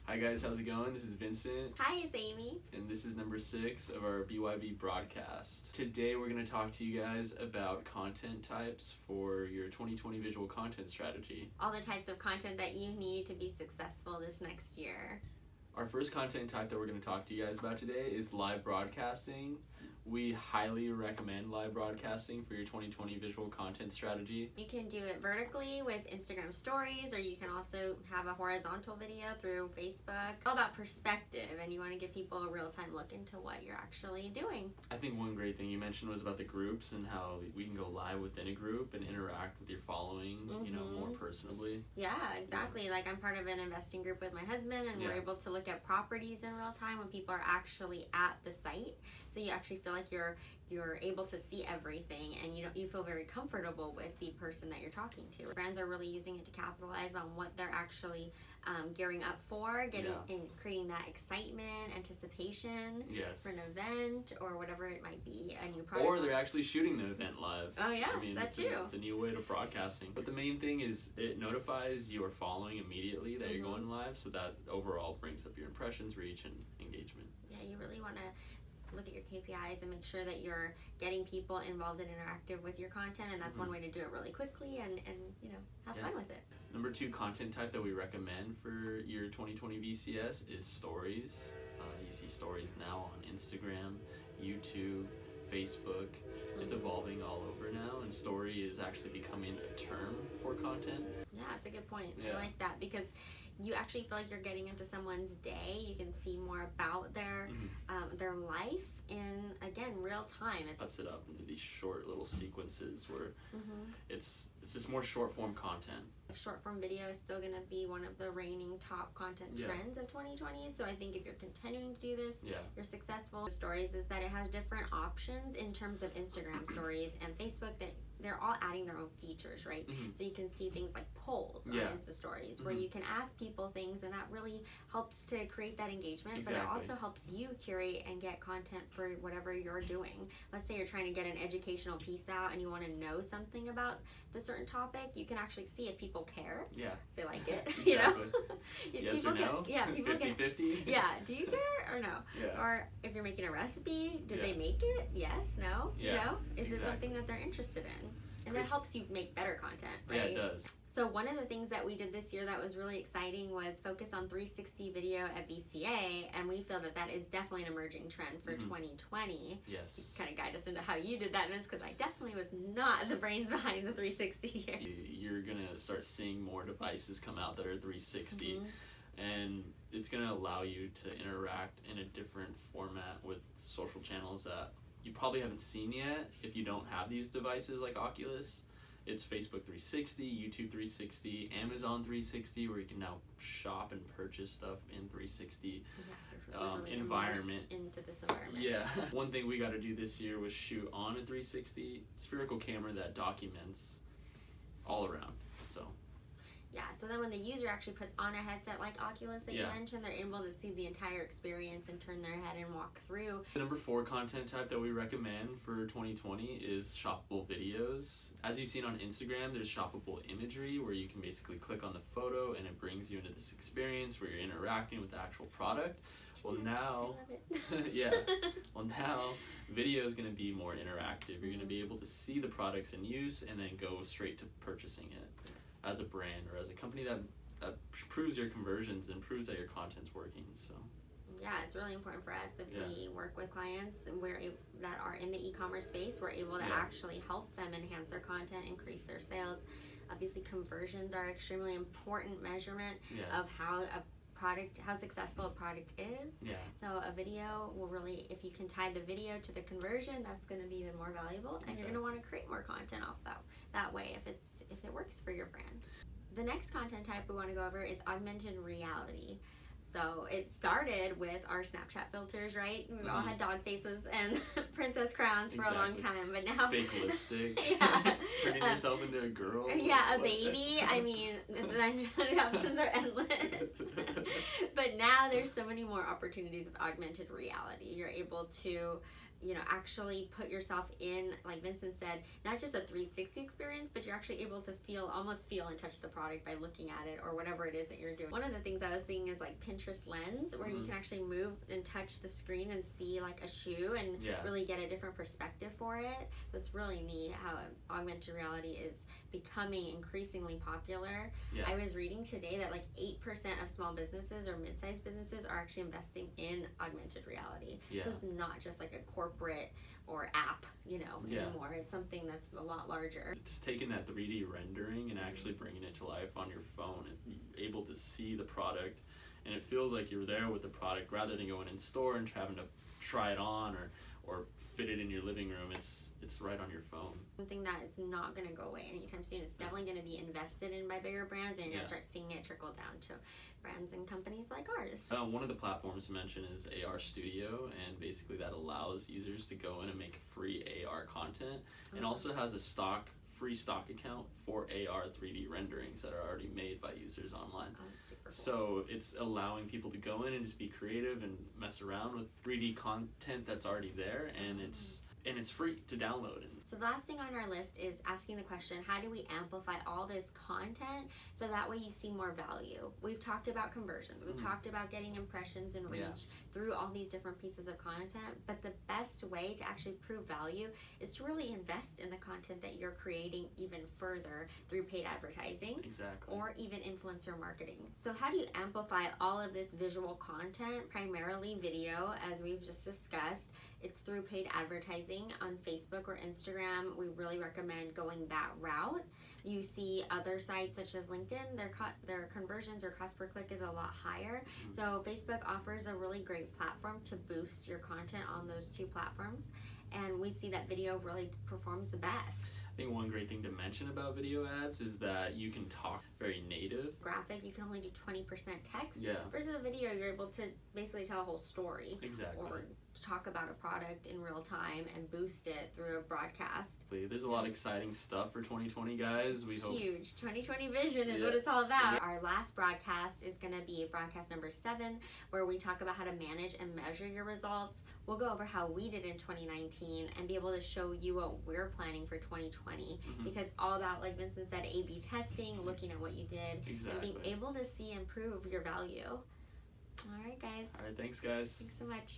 Hi guys, how's it going? This is Vincent. Hi, it's Amy. And this is number 6 of our BYB broadcast. Today we're going to talk to you guys about content types for your 2020 visual content strategy. All the types of content that you need to be successful this next year. Our first content type that we're going to talk to you guys about today is live broadcasting. We highly recommend live broadcasting for your 2020 visual content strategy. You can do it vertically with Instagram stories, or you can also have a horizontal video through Facebook. All about perspective, and you want to give people a real-time look into what you're actually doing. I think one great thing you mentioned was about the groups and how we can go live within a group and interact with your following, more personally. Yeah, exactly. Yeah. Like I'm part of an investing group with my husband, and we're able to look at properties in real time when people are actually at the site. So you actually feel like you're able to see everything, and you feel very comfortable with the person that you're talking to. Brands are really using it to capitalize on what they're actually gearing up for, and creating that excitement, anticipation for an event or whatever it might be, a new product. Or they're actually shooting the event live. Oh yeah, that too. It's a new way of broadcasting. But the main thing is it notifies your following immediately that you're going live, so that overall brings up your impressions, reach, and engagement. Yeah, you really want to look at your KPIs and make sure that you're getting people involved and interactive with your content, and that's one way to do it really quickly and have fun with it. Number 2 content type that we recommend for your 2020 VCS is stories. You see stories now on Instagram, YouTube, Facebook. It's evolving all over now, and story is actually becoming a term for content. Yeah, that's a good point. I like that because you actually feel like you're getting into someone's day. You can see more about their life in, again, real time. It cuts it up into these short little sequences where it's just more short form content. Short form video is still going to be one of the reigning top content trends of 2020. So I think if you're continuing to do this, you're successful. Stories is that it has different options in terms of Instagram stories and Facebook, that they're all adding their own features, right? So you can see things like polls on Insta stories where you can ask people things, and that really helps to create that engagement. But it also helps you curate and get content for whatever you're doing. Let's say you're trying to get an educational piece out and you want to know something about the certain topic. You can actually see if people care. Yeah. If they like it. Yes or no? People 50-50? Yeah. Do you care or no? Yeah. Or if you're making a recipe, did they make it? Yes, no? Yeah. Is it something that they're interested in? And that helps you make better content, right? Yeah, it does. So one of the things that we did this year that was really exciting was focus on 360 video at VCA, and we feel that that is definitely an emerging trend for 2020. Yes. You kind of guide us into how you did that, Vince, because I definitely was not the brains behind the 360 here. You're going to start seeing more devices come out that are 360, and it's going to allow you to interact in a different format with social channels that you probably haven't seen yet if you don't have these devices like Oculus. It's Facebook 360, YouTube 360, Amazon 360, where you can now shop and purchase stuff in 360 environment. Into this environment. Yeah. One thing we got to do this year was shoot on a 360 spherical camera that documents all around. Yeah, so then when the user actually puts on a headset like Oculus that you mentioned, they're able to see the entire experience and turn their head and walk through. The number 4 content type that we recommend for 2020 is shoppable videos. As you've seen on Instagram, there's shoppable imagery where you can basically click on the photo and it brings you into this experience where you're interacting with the actual product. Well, now, now video is going to be more interactive. You're going to be able to see the products in use and then go straight to purchasing it. As a brand or as a company that proves your conversions and proves that your content's working. So yeah, it's really important for us if we work with clients and that are in the e-commerce space. We're able to actually help them enhance their content, increase their sales. Obviously, conversions are extremely important measurement of how successful a product is. So a video will really, if you can tie the video to the conversion, that's going to be even more valuable, and you're going to want to create more content off that way if it works for your brand. The next content type we want to go over is augmented reality. So it started with our Snapchat filters, right? We all had dog faces and princess crowns for a long time, but now fake lipstick, turning yourself into a girl. Yeah, a baby. I mean, the options are endless. But now there's so many more opportunities with augmented reality. You're able to actually put yourself in, like Vincent said, not just a 360 experience, but you're actually able to almost feel and touch the product by looking at it or whatever it is that you're doing. One of the things I was seeing is like Pinterest Lens, where you can actually move and touch the screen and see like a shoe and really get a different perspective for it. That's really neat how augmented reality is becoming increasingly popular. I was reading today that like 8% of small businesses or mid-sized businesses are actually investing in augmented reality. So it's not just like a corporate or app, anymore. It's something that's a lot larger. It's taking that 3D rendering and actually bringing it to life on your phone and able to see the product, and it feels like you're there with the product rather than going in store and having to try it on or fit it in your living room. It's right on your phone. Something that it's not going to go away anytime soon. It's definitely going to be invested in by bigger brands, and you're going to start seeing it trickle down to brands and companies like ours. One of the platforms to mention is AR Studio, and basically that allows users to go in and make free AR content, and also has a free stock account for AR 3D renderings that are already made by users online. Super cool. So it's allowing people to go in and just be creative and mess around with 3D content that's already there, and it's free to download. So the last thing on our list is asking the question, how do we amplify all this content so that way you see more value? We've talked about conversions. We've talked about getting impressions and reach through all these different pieces of content, but the best way to actually prove value is to really invest in the content that you're creating even further through paid advertising. Exactly. Or even influencer marketing. So how do you amplify all of this visual content, primarily video, as we've just discussed? It's through paid advertising on Facebook or Instagram. We really recommend going that route. You see other sites such as LinkedIn, their conversions or cost per click is a lot higher. So Facebook offers a really great platform to boost your content on those two platforms, and we see that video really performs the best. I think one great thing to mention about video ads is that you can talk very native. Graphic, you can only do 20% text. Yeah. Versus a video, you're able to basically tell a whole story. Exactly. Or talk about a product in real time and boost it through a broadcast. There's a lot of exciting stuff for 2020, guys. We hope. Huge. 2020 vision is what it's all about. Our last broadcast is going to be broadcast number 7, where we talk about how to manage and measure your results. We'll go over how we did in 2019 and be able to show you what we're planning for 2020, because it's all about, like Vincent said, A/B testing, looking at what you did, and being able to see and prove your value. All right, guys. All right, thanks, guys. Thanks so much.